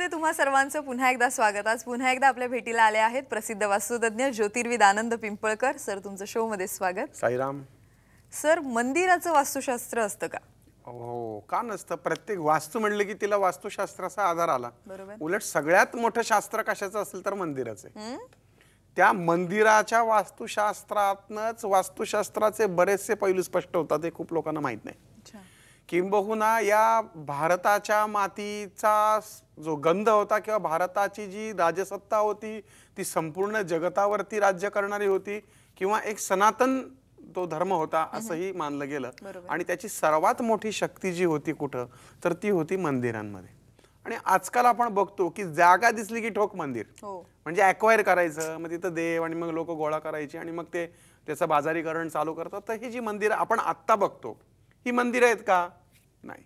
मध्ये तुम्हा सर्वांचं पुन्हा एकदा स्वागत। आज पुन्हा एकदा आपल्या भेटीला आले आहेत प्रसिद्ध वास्तुतज्ञ ज्योतिर्विद आनंद पिंपळकर सर। तुमचं शो मध्ये स्वागत। साईराम सर, मंदिराचं वास्तुशास्त्र असतं का? हो, का नसतं? प्रत्येक वास्तू म्हणले की तिला वास्तुशास्त्राचा आधार आला। बरोबर। उलट सगळ्यात मोठं शास्त्र कशाचं असेल तर मंदिराचं आहे। त्या मंदिराच्या वास्तुशास्त्रातनच वास्तुशास्त्राचे बरेचसे पैलू स्पष्ट होतात, हे खूप लोकांना माहित नाही। किंबहुना या भारताच्या मातीचा जो गंध होता किंवा भारताची जी राजसत्ता होती ती संपूर्ण जगतावरती राज्य करणारी होती किंवा एक सनातन तो धर्म होता असंही मानलं गेलं। आणि त्याची सर्वात मोठी शक्ती जी होती कुठं तर ती होती मंदिरांमध्ये। आणि आजकाल आपण बघतो की जागा दिसली की ठोक मंदिर, म्हणजे ॲक्वायर करायचं, मग तिथं देव आणि मग लोक गोळा करायची आणि मग ते त्याचं बाजारीकरण चालू करतात। तर ही जी मंदिरं आपण आत्ता बघतो ही मंदिरं आहेत का? नाही,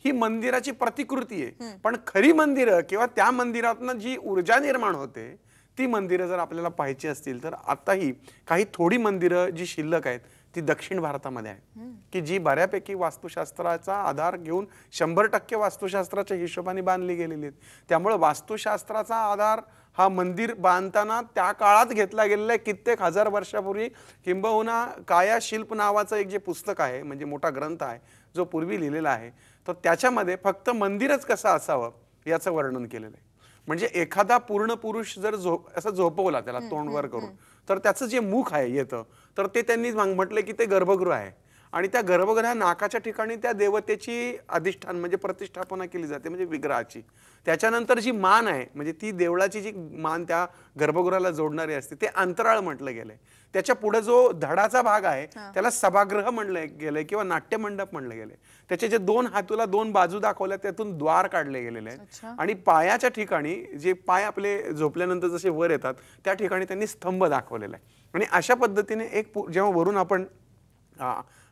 ही मंदिराची प्रतिकृती आहे। पण खरी मंदिरं किंवा त्या मंदिरातनं जी ऊर्जा निर्माण होते ती मंदिरं जर आपल्याला पाहायची असतील तर आताही काही थोडी मंदिरं जी शिल्लक आहेत ती दक्षिण भारतामध्ये आहेत की जी बऱ्यापैकी वास्तुशास्त्राचा आधार घेऊन 100% वास्तुशास्त्राच्या हिशोबाने बांधली गेलेली आहेत। त्यामुळे वास्तुशास्त्राचा आधार हा मंदिर बांधताना त्या काळात घेतला गेलेला आहे, कित्येक हजार वर्षापूर्वी। किंबहुना काया शिल्प नावाचं एक जे पुस्तक आहे, म्हणजे मोठा ग्रंथ आहे जो पूर्वी लिहिलेला आहे, तर त्याच्यामध्ये फक्त मंदिरच कसं असावं याचं वर्णन केलेलं आहे। म्हणजे एखादा पूर्ण पुरुष जर असं झोपवला त्याला तोंड वर करून तर त्याचं जे मुख आहे येतं तर ते त्यांनी म्हटलं की ते गर्भगृह आहे। आणि त्या गर्भगृहा नाकाच्या ठिकाणी त्या देवतेची अधिष्ठान म्हणजे प्रतिष्ठापना केली जाते, म्हणजे विग्रहाची। त्याच्यानंतर जी मान आहे म्हणजे ती देवळाची जी मान त्या गर्भगृहाला जोडणारी असते ते अंतराळ म्हटलं गेलंय। त्याच्या पुढे जो धडाचा भाग आहे त्याला सभागृह म्हणलं गेलंय किंवा नाट्यमंडप म्हणलं गेलंय। त्याचे जे दोन हातूला दोन बाजू दाखवल्या त्यातून द्वार काढले गेलेले आहेत। आणि पायाच्या ठिकाणी जे पाय आपले झोपल्यानंतर जसे वर येतात त्या ठिकाणी त्यांनी स्तंभ दाखवलेला आहे। आणि अशा पद्धतीने एक जेव्हा वरून आपण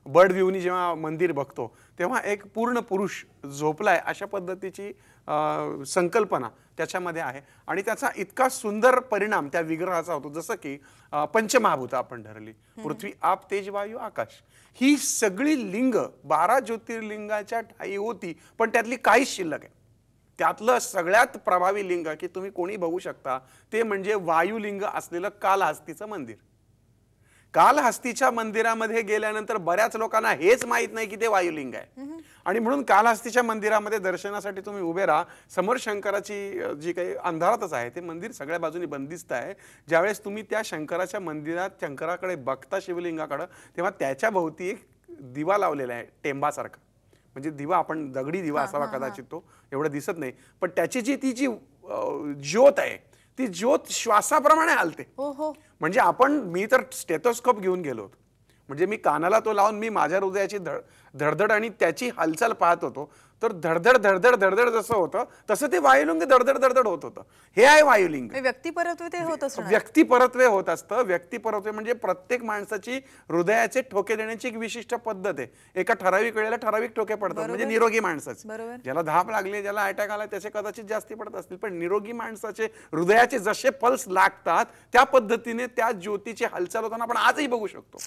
बर्ड व्ह्यूनी जेव्हा मंदिर बघतो तेव्हा एक पूर्ण पुरुष झोपलाय अशा पद्धतीची संकल्पना त्याच्यामध्ये आहे। आणि त्याचा इतका सुंदर परिणाम त्या विग्रहाचा होतो, जसं की पंचमहाभूत आपण ठरली, पृथ्वी आप तेज वायू आकाश, ही सगळी लिंग 12 ज्योतिर्लिंगाच्या ठाई होती, पण त्यातली काहीच शिल्लक आहे। त्यातलं सगळ्यात प्रभावी लिंग की तुम्ही कोणी बघू शकता ते म्हणजे वायुलिंग असलेलं कालहस्तीचं मंदिर। कालहस्तीच्या मंदिरामध्ये गेल्यानंतर बऱ्याच लोकांना हेच माहित नाही की ते वायुलिंग आहे। आणि म्हणून कालहस्तीच्या मंदिरामध्ये दर्शनासाठी तुम्ही उभे राहा, समोर शंकराची जी काही अंधारातच आहे ते मंदिर सगळ्या बाजूनी बंदिस्त आहे। ज्यावेळेस तुम्ही त्या शंकराच्या मंदिरात शंकराकडे बघता शिवलिंगाकडे तेव्हा त्याच्या भोवती एक दिवा लावलेला आहे टेंबासारखा, म्हणजे दिवा आपण दगडी दिवा असावा कदाचित, तो एवढं दिसत नाही, पण त्याची जी ज्योत आहे ती ज्योत श्वासाप्रमाणे हलते। म्हणजे मी तर स्टेथोस्कोप घेऊन गेलो होतो, म्हणजे मी कानाला तो लावून मी माझ्या हृदयाची धडधड आणि त्याची हालचाल पाहत होतो, तर धडधड धडधड धडधड जसं होतं तसं ते वायुलिंग धडधड धडधड होत होतं। हे आहे वायुलिंग। व्यक्तिपरत्वे ते होत असतं, व्यक्तिपरत्वे होत असतं। व्यक्तिपरत्वे म्हणजे प्रत्येक माणसाची हृदयाचे ठोके देण्याची एक विशिष्ट पद्धत आहे। एका ठराविक वेळेला ठराविक ठोके पडतात, म्हणजे निरोगी माणसाचे। ज्याला धाप लागली, ज्याला अटॅक आला त्याचे कदाचित जास्ती पडत असतील, पण निरोगी माणसाचे हृदयाचे जसे पल्स लागतात त्या पद्धतीने त्या ज्योतीची हालचाल होताना आपण आजही बघू शकतो।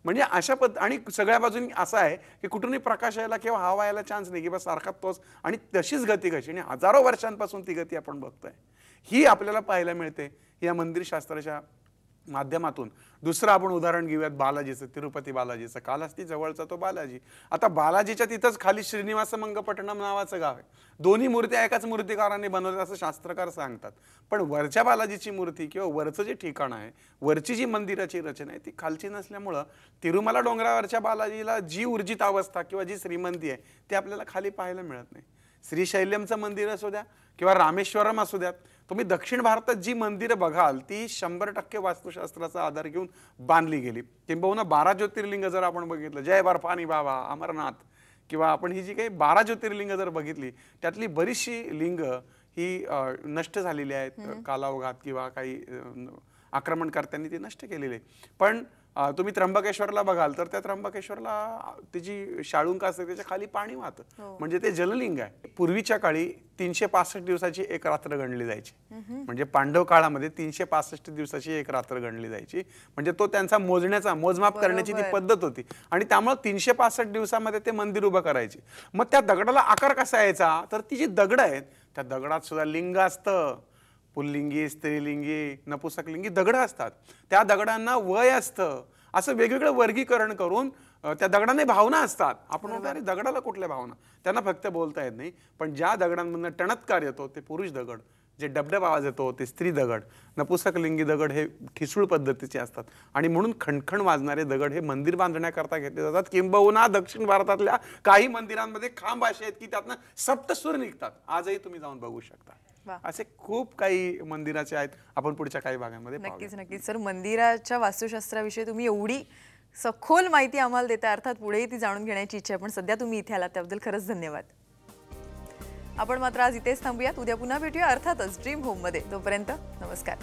म्हणजे अशा आणि सगळ्या बाजूनी असं आहे की कुठूनही प्रकाश यायला किंवा हवा यायला चान्स नाही, की बस सारखा तोच आणि तशीच गती कशी, आणि हजारो वर्षांपासून ती गती आपण बघतोय ही आपल्याला पाहायला मिळते या मंदिरशास्त्राच्या माध्यमातून। दुसरं आपण उदाहरण घेऊयात बालाजीचं, तिरुपती बालाजीचं। कालहस्ती जवळचा तो बालाजी। आता बालाजीच्या तिथंच खाली श्रीनिवास मंगपट्टणम नावाचं गाव आहे। दोन्ही मूर्त्या एकाच मूर्तिकाराने बनवल्या असं शास्त्रकार सांगतात, पण वरच्या बालाजीची मूर्ती किंवा वरचं जे ठिकाण आहे, वरची जी मंदिराची रचना आहे ती खालची नसल्यामुळं तिरुमला डोंगरावरच्या बालाजीला जी ऊर्जित अवस्था किंवा जी श्रीमंती आहे ती आपल्याला खाली पाहायला मिळत नाही। श्रीशैल्यमचं मंदिर असू द्या किंवा रामेश्वरम असू द्यात, तुम्ही दक्षिण भारतात जी मंदिरं बघाल ती 100% वास्तुशास्त्राचा आधार घेऊन बांधली गेली। किंबहुना 12 ज्योतिर्लिंग जर आपण बघितलं, जय बर्फानी बाबा, अमरनाथ, किंवा आपण ही जी काही 12 ज्योतिर्लिंग जर बघितली त्यातली बरीचशी लिंग ही नष्ट झालेली आहेत कालावघात किंवा काही आक्रमणकर्त्यांनी ती नष्ट केलेली आहे। पण तुम्ही त्र्यंबकेश्वरला बघाल तर त्या त्र्यंबकेश्वरला त्याची शाळुंक असते त्याच्या खाली पाणी वाहतं, म्हणजे ते जललिंग आहे। पूर्वीच्या काळी 365 दिवसाची एक रात्र गणली जायची, म्हणजे पांडव काळामध्ये 365 दिवसाची एक रात्र गणली जायची, म्हणजे तो त्यांचा मोजमाप करण्याची ती पद्धत होती। आणि त्यामुळे 365 दिवसामध्ये ते मंदिर उभं करायचे। मग त्या दगडाला आकार कसा यायचा तर ती जी दगड आहेत त्या दगडात सुद्धा लिंग असतं, पुल्लिंगी, स्त्रीलिंगी, नपुसकलिंगी दगड असतात. त्या दगडांना वय असतं. असं वेगवेगळं वर्गीकरण करून त्या दगडांना भावना असतात. आपण म्हणतो अरे दगडाला कुठल्या भावना, त्यांना फक्त बोलता येत नाही. पण ज्या दगडांमधून टणत्कार येतो ते पुरुष दगड, जे डबडब आवाज येतो ते स्त्री दगड, नपुसकलिंगी दगड हे ठिसूळ पद्धतीचे असतात. आणि म्हणून खणखण वाजणारे दगड हे मंदिर बांधण्याकरता घेतले जातात. किंबहुना दक्षिण भारतातल्या काही मंदिरांमध्ये खांब असे आहेत की त्यातनं सप्तसूर निघतात. आजही तुम्ही जाऊन बघू शकता. असे खूप काही मंदिराचे आहेत. आपण पुढच्या काही भागांमध्ये नक्कीच नक्कीच सर, मंदिराच्या वास्तुशास्त्राविषयी तुम्ही एवढी सखोल माहिती आम्हाला देता, अर्थात पुढेही ती जाणून घेण्याची इच्छा आहे. पण सध्या तुम्ही इथे आलात त्याबद्दल खरंच धन्यवाद. आपण मात्र आज इथेच थांबूयात. उद्या पुन्हा भेटूया अर्थातच ड्रीम होम मध्ये. तोपर्यंत नमस्कार.